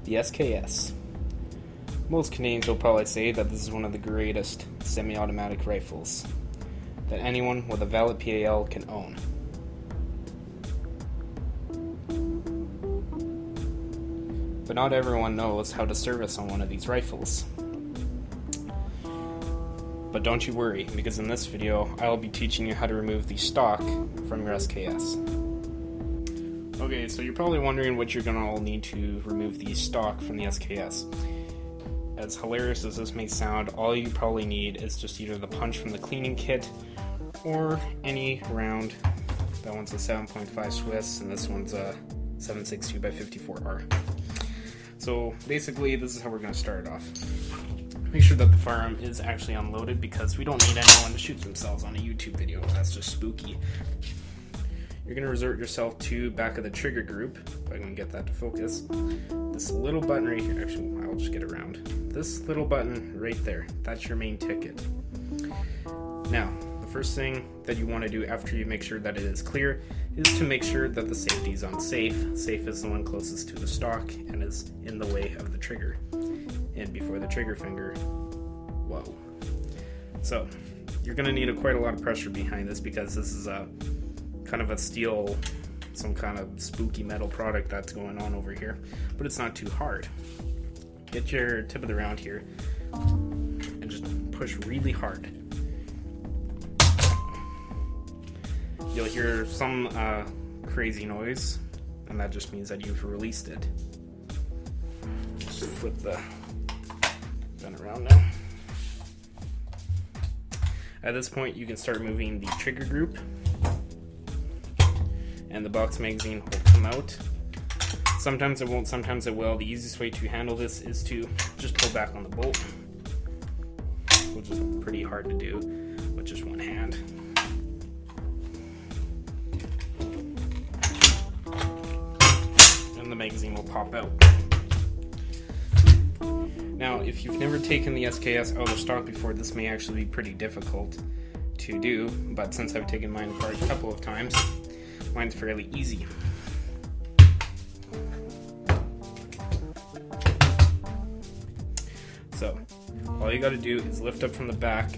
The SKS. Most Canadians will probably say that this is one of the greatest semi-automatic rifles that anyone with a valid PAL can own. But not everyone knows how to service on one of these rifles. But don't you worry, because in this video, I'll be teaching you how to remove the stock from your SKS. Okay, so you're probably wondering what you're gonna all need to remove the stock from the SKS. As hilarious as this may sound, all you probably need is just either the punch from the cleaning kit or any round. That one's a 7.5 Swiss, and this one's a 7.62x54R. So basically, this is how we're going to start off. Make sure that the firearm is actually unloaded, because we don't need anyone to shoot themselves on a YouTube video. That's just spooky. You're going to resort yourself to back of the trigger group, if I can get that to focus. This little button right here, actually, I'll just get around. This little button right there, that's your main ticket. Now, the first thing that you want to do after you make sure that it is clear is to make sure that the safety is on safe. Safe is the one closest to the stock and is in the way of the trigger and before the trigger finger. Whoa. So, you're going to need quite a lot of pressure behind this, because this is a kind of a steel, some kind of spooky metal product that's going on over here, but it's not too hard. Get your tip of the round here and just push really hard. You'll hear some crazy noise, and that just means that you've released it. Just flip the gun around now. At this point, you can start moving the trigger group, and the box magazine will come out. Sometimes it won't, sometimes it will. The easiest way to handle this is to just pull back on the bolt, which is pretty hard to do with just one hand. And the magazine will pop out. Now, if you've never taken the SKS out of stock before, this may actually be pretty difficult to do, but since I've taken mine apart a couple of times, mine's fairly easy. So, all you gotta do is lift up from the back,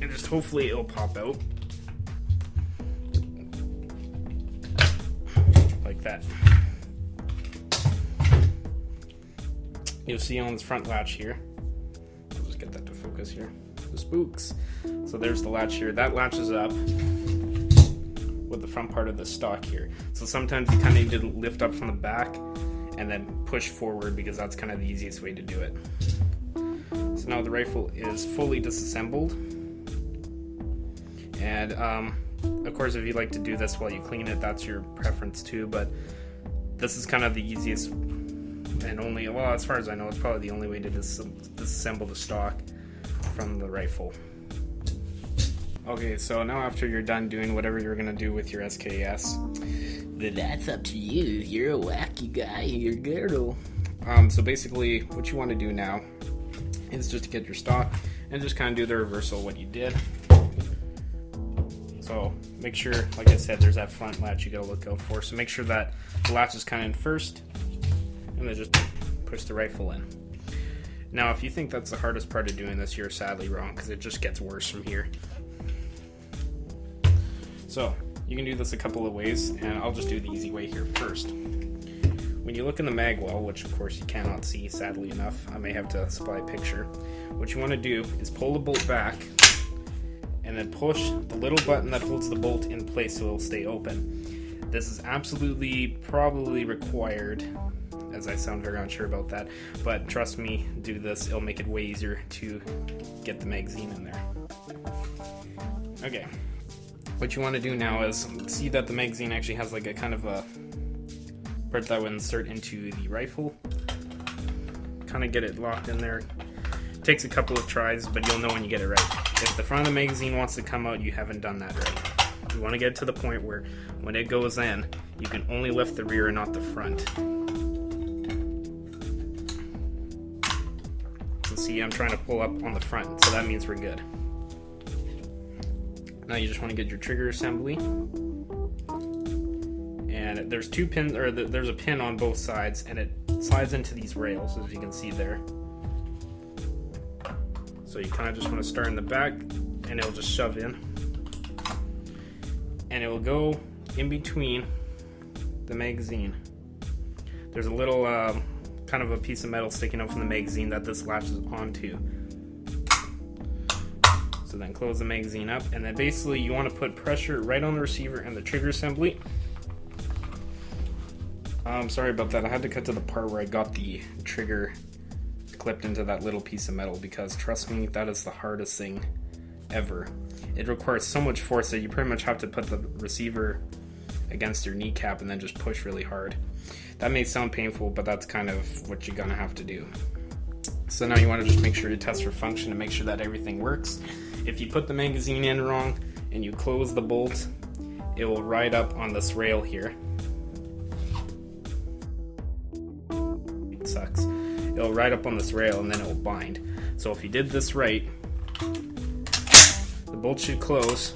and just hopefully it'll pop out. Like that. You'll see on this front latch here, I'll just get that to focus here, the Spooks. So there's the latch here, that latches up with the front part of the stock here. So sometimes you kind of need to lift up from the back and then push forward, because that's kind of the easiest way to do it. So now the rifle is fully disassembled, and of course, if you like to do this while you clean it, that's your preference too, but this is kind of the easiest and only, well, as far as I know, it's probably the only way to disassemble the stock from the rifle. Okay, so now after you're done doing whatever you're gonna do with your SKS, then that's up to you. You're a wacky guy, you're girl. So basically, what you want to do now is just to get your stock and just kind of do the reversal of what you did. So make sure, like I said, there's that front latch you gotta look out for. So make sure that the latch is kind of in first, and then just push the rifle in. Now, if you think that's the hardest part of doing this, you're sadly wrong, because it just gets worse from here. So, you can do this a couple of ways, and I'll just do the easy way here first. When you look in the mag well, which of course you cannot see, sadly enough, I may have to supply a picture, what you want to do is pull the bolt back, and then push the little button that holds the bolt in place so it'll stay open. This is absolutely, probably required, as I sound very unsure about that, but trust me, do this, it'll make it way easier to get the magazine in there. Okay. What you want to do now is see that the magazine actually has like a kind of a part that would insert into the rifle. Kind of get it locked in there. Takes a couple of tries, but you'll know when you get it right. If the front of the magazine wants to come out, you haven't done that right. You want to get to the point where when it goes in, you can only lift the rear and not the front. So see, I'm trying to pull up on the front, so that means we're good. Now you just want to get your trigger assembly, and there's two pins, or there's a pin on both sides, and it slides into these rails, as you can see there. So you kind of just want to start in the back, and it'll just shove in. And it will go in between the magazine. There's a little kind of a piece of metal sticking out from the magazine that this latches onto. So then close the magazine up, and then basically you want to put pressure right on the receiver and the trigger assembly. Sorry about that, I had to cut to the part where I got the trigger clipped into that little piece of metal, because trust me, that is the hardest thing ever. It requires so much force that you pretty much have to put the receiver against your kneecap and then just push really hard. That may sound painful, but that's kind of what you're gonna have to do. So now you want to just make sure you test for function and make sure that everything works. If you put the magazine in wrong and you close the bolt, it will ride up on this rail here. It sucks. It'll ride up on this rail and then it will bind. So if you did this right, the bolt should close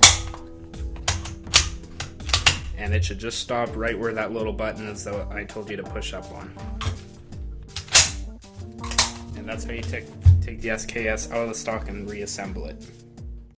and it should just stop right where that little button is that I told you to push up on. And that's how you take the SKS out of the stock and reassemble it.